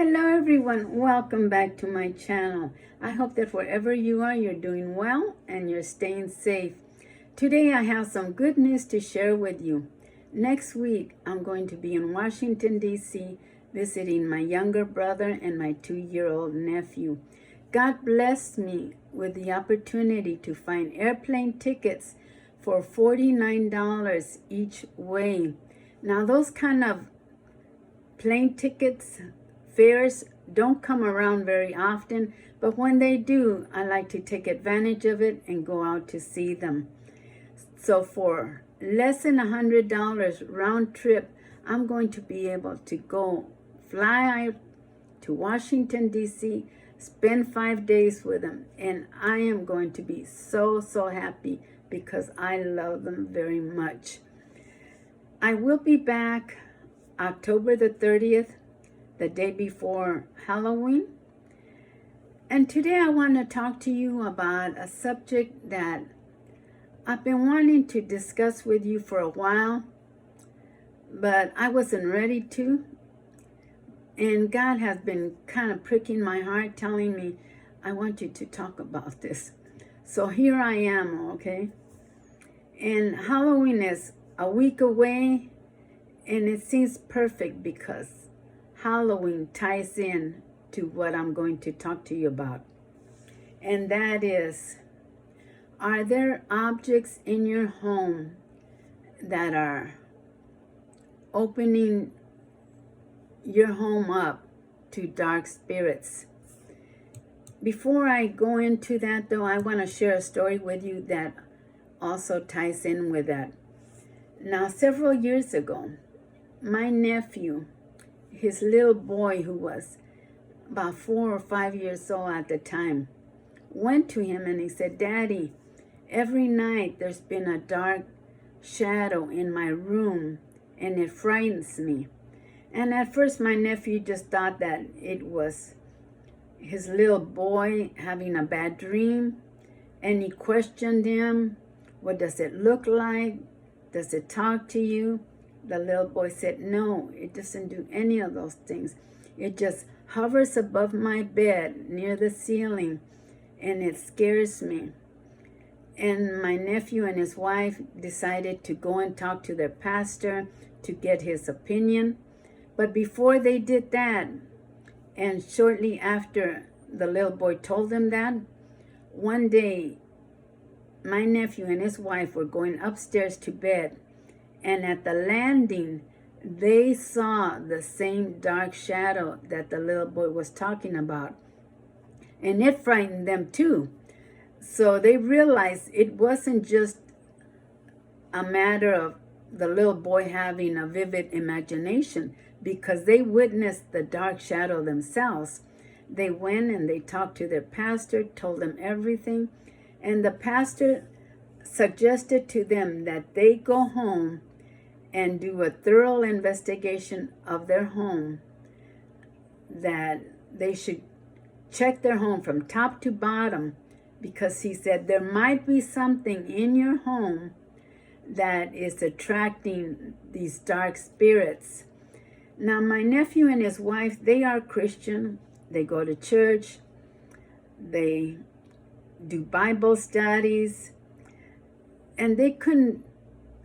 Hello everyone, welcome back to my channel. I hope that wherever you are, you're doing well and you're staying safe. Today I have some good news to share with you. Next week, I'm going to be in Washington, D.C. visiting my younger brother and my 2-year-old nephew. God blessed me with the opportunity to find airplane tickets for $49 each way. Now those kind of plane tickets, fares don't come around very often, but when they do, I like to take advantage of it and go out to see them. So for less than $100 round trip, I'm going to be able to go fly out to Washington, D.C., spend 5 days with them, and I am going to be so happy because I love them very much. I will be back October the 30th, the day before Halloween. And today I want to talk to you about a subject that I've been wanting to discuss with you for a while, but I wasn't ready to. And God has been kind of pricking my heart, telling me, I want you to talk about this. So here I am, okay? And Halloween is a week away, and it seems perfect because Halloween ties in to what I'm going to talk to you about. And that is, are there objects in your home that are opening your home up to dark spirits? Before I go into that though, I want to share a story with you that also ties in with that. Now, several years ago, my nephew, his little boy who was about 4 or 5 years old at the time, went to him and he said, Daddy, every night there's been a dark shadow in my room and it frightens me. And at first my nephew just thought that it was his little boy having a bad dream, and he questioned him, what does it look like? Does it talk to you? The little boy said, no, it doesn't do any of those things. It just hovers above my bed near the ceiling, and it scares me. And my nephew and his wife decided to go and talk to their pastor to get his opinion. But before they did that, and shortly after the little boy told them that, one day my nephew and his wife were going upstairs to bed, and at the landing, they saw the same dark shadow that the little boy was talking about. And it frightened them too. So they realized it wasn't just a matter of the little boy having a vivid imagination, because they witnessed the dark shadow themselves. They went and they talked to their pastor, told them everything, and the pastor suggested to them that they go home and do a thorough investigation of their home, that they should check their home from top to bottom, because he said there might be something in your home that is attracting these dark spirits. Now, my nephew and his wife, they are Christian. They go to church. They do Bible studies. And they couldn't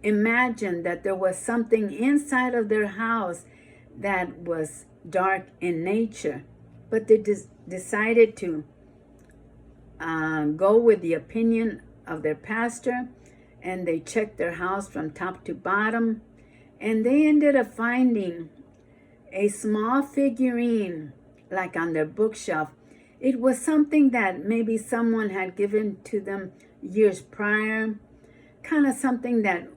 imagine that there was something inside of their house that was dark in nature. But they decided to go with the opinion of their pastor, and they checked their house from top to bottom, and they ended up finding a small figurine like on their bookshelf. It was something that maybe someone had given to them years prior, kind of something that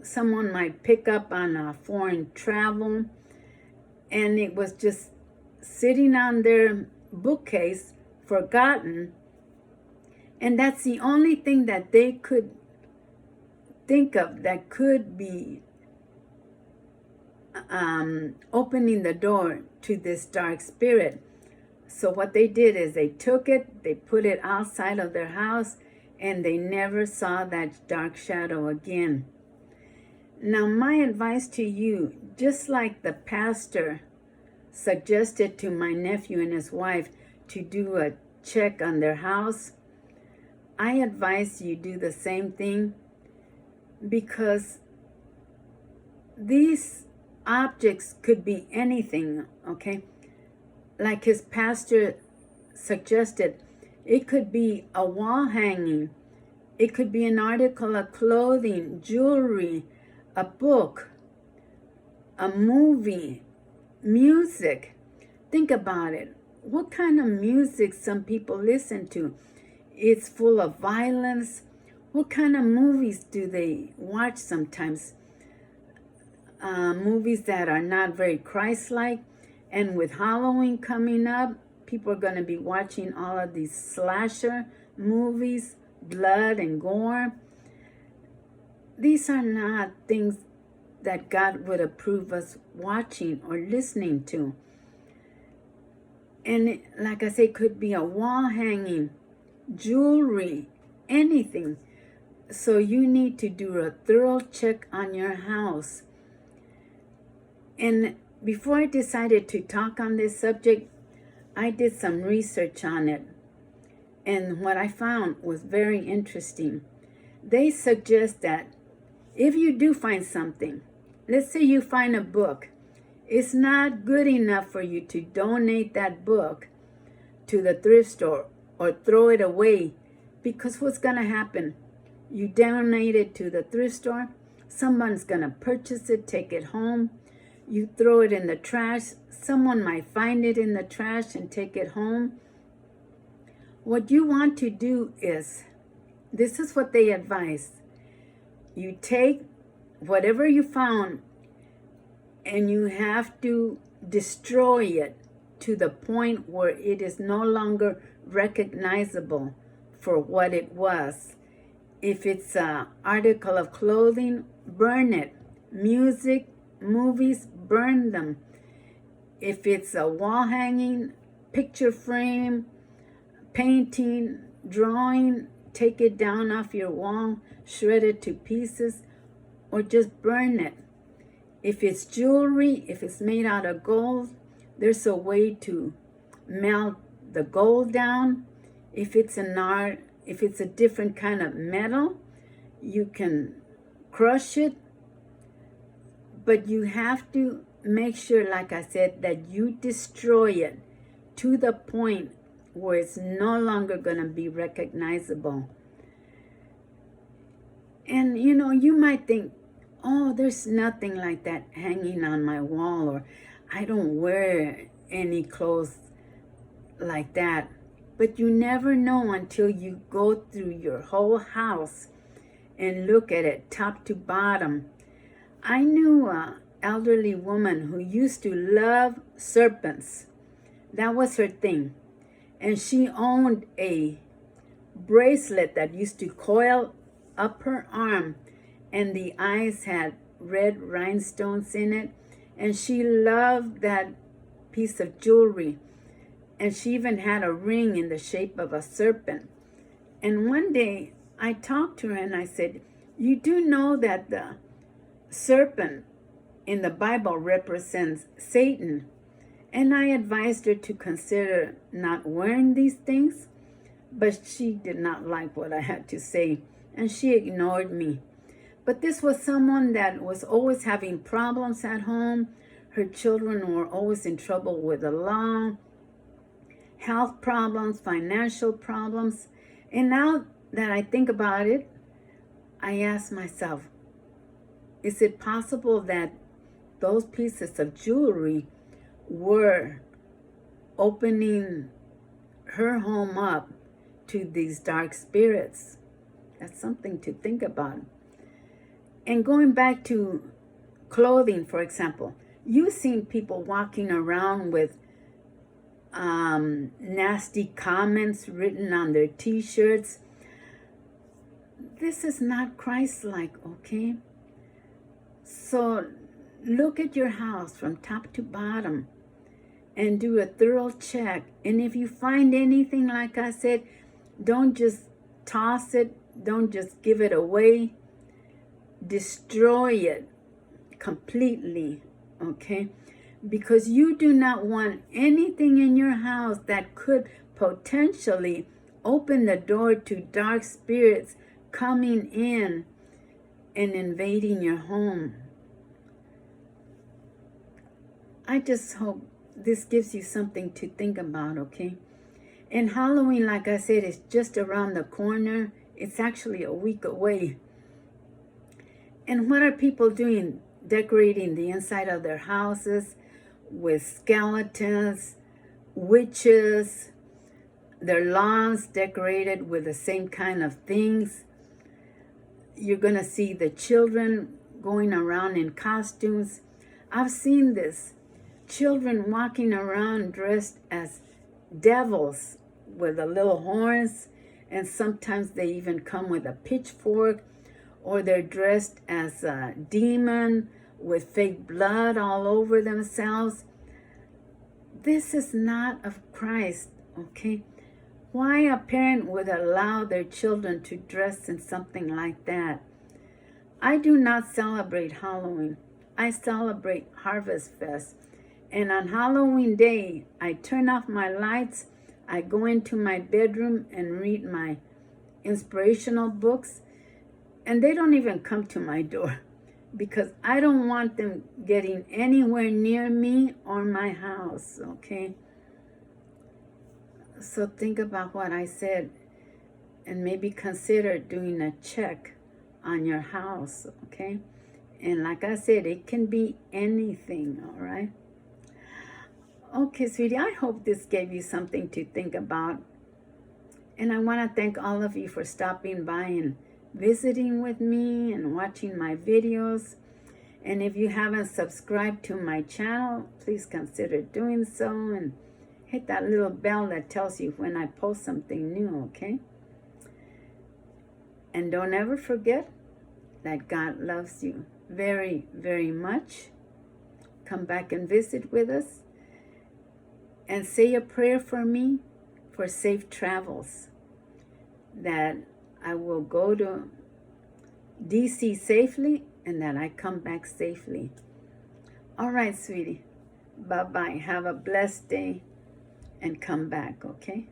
someone might pick up on a foreign travel, and it was just sitting on their bookcase, forgotten. And that's the only thing that they could think of that could be opening the door to this dark spirit. So what they did is they took it, they put it outside of their house, and they never saw that dark shadow again. Now, my advice to you, just like the pastor suggested to my nephew and his wife to do a check on their house, I advise you do the same thing, because these objects could be anything, okay? Like his pastor suggested, it could be a wall hanging, it could be an article of clothing, jewelry, a book, a movie, music. Think about it. What kind of music some people listen to? It's full of violence. What kind of movies do they watch sometimes? Movies that are not very Christ-like. And with Halloween coming up, people are going to be watching all of these slasher movies, blood and gore. These are not things that God would approve us watching or listening to. And like I say, it could be a wall hanging, jewelry, anything. So you need to do a thorough check on your house. And before I decided to talk on this subject, I did some research on it. And what I found was very interesting. They suggest that if you do find something, let's say you find a book, it's not good enough for you to donate that book to the thrift store or throw it away, because what's going to happen? You donate it to the thrift store, someone's going to purchase it, take it home. You throw it in the trash, someone might find it in the trash and take it home. What you want to do is, this is what they advise. You take whatever you found and you have to destroy it to the point where it is no longer recognizable for what it was. If it's an article of clothing, burn it. Music, movies, burn them. If it's a wall hanging, picture frame, painting, drawing, take it down off your wall, shred it to pieces, or just burn it. If it's jewelry, if it's made out of gold, there's a way to melt the gold down. If it's an art, if it's a different kind of metal, you can crush it. But you have to make sure, like I said, that you destroy it to the point where it's no longer going to be recognizable. And, you know, you might think, oh, there's nothing like that hanging on my wall, or I don't wear any clothes like that. But you never know until you go through your whole house and look at it top to bottom. I knew an elderly woman who used to love serpents. That was her thing. And she owned a bracelet that used to coil up her arm, and the eyes had red rhinestones in it. And she loved that piece of jewelry. And she even had a ring in the shape of a serpent. And one day I talked to her and I said, you do know that the serpent in the Bible represents Satan? And I advised her to consider not wearing these things, but she did not like what I had to say, and she ignored me. But this was someone that was always having problems at home. Her children were always in trouble with the law, health problems, financial problems. And now that I think about it, I ask myself, is it possible that those pieces of jewelry were opening her home up to these dark spirits? That's something to think about. And going back to clothing, for example, you've seen people walking around with nasty comments written on their t-shirts. This is not Christ-like, okay? So look at your house from top to bottom and do a thorough check. And if you find anything, like I said, don't just toss it. Don't just give it away. Destroy it completely, okay? because you do not want anything in your house that could potentially open the door to dark spirits coming in and invading your home. I just hope this gives you something to think about, okay? And Halloween, like I said, is just around the corner. It's actually a week away. And what are people doing? Decorating the inside of their houses with skeletons, witches, their lawns decorated with the same kind of things. You're going to see the children going around in costumes. I've seen this. Children walking around dressed as devils with the little horns, and sometimes they even come with a pitchfork, or they're dressed as a demon with fake blood all over themselves. This is not of Christ, okay? Why a parent would allow their children to dress in something like that? I do not celebrate Halloween. I celebrate Harvest Fest. And on Halloween day, I turn off my lights, I go into my bedroom and read my inspirational books, and they don't even come to my door because I don't want them getting anywhere near me or my house, okay? So think about what I said and maybe consider doing a check on your house, okay? And like I said, it can be anything, all right? Okay, sweetie, I hope this gave you something to think about. And I want to thank all of you for stopping by and visiting with me and watching my videos. And if you haven't subscribed to my channel, please consider doing so and hit that little bell that tells you when I post something new, okay? And don't ever forget that God loves you very, very much. Come back and visit with us. And say a prayer for me for safe travels, that I will go to DC safely and that I come back safely. All right, sweetie. Bye-bye. Have a blessed day and come back, okay?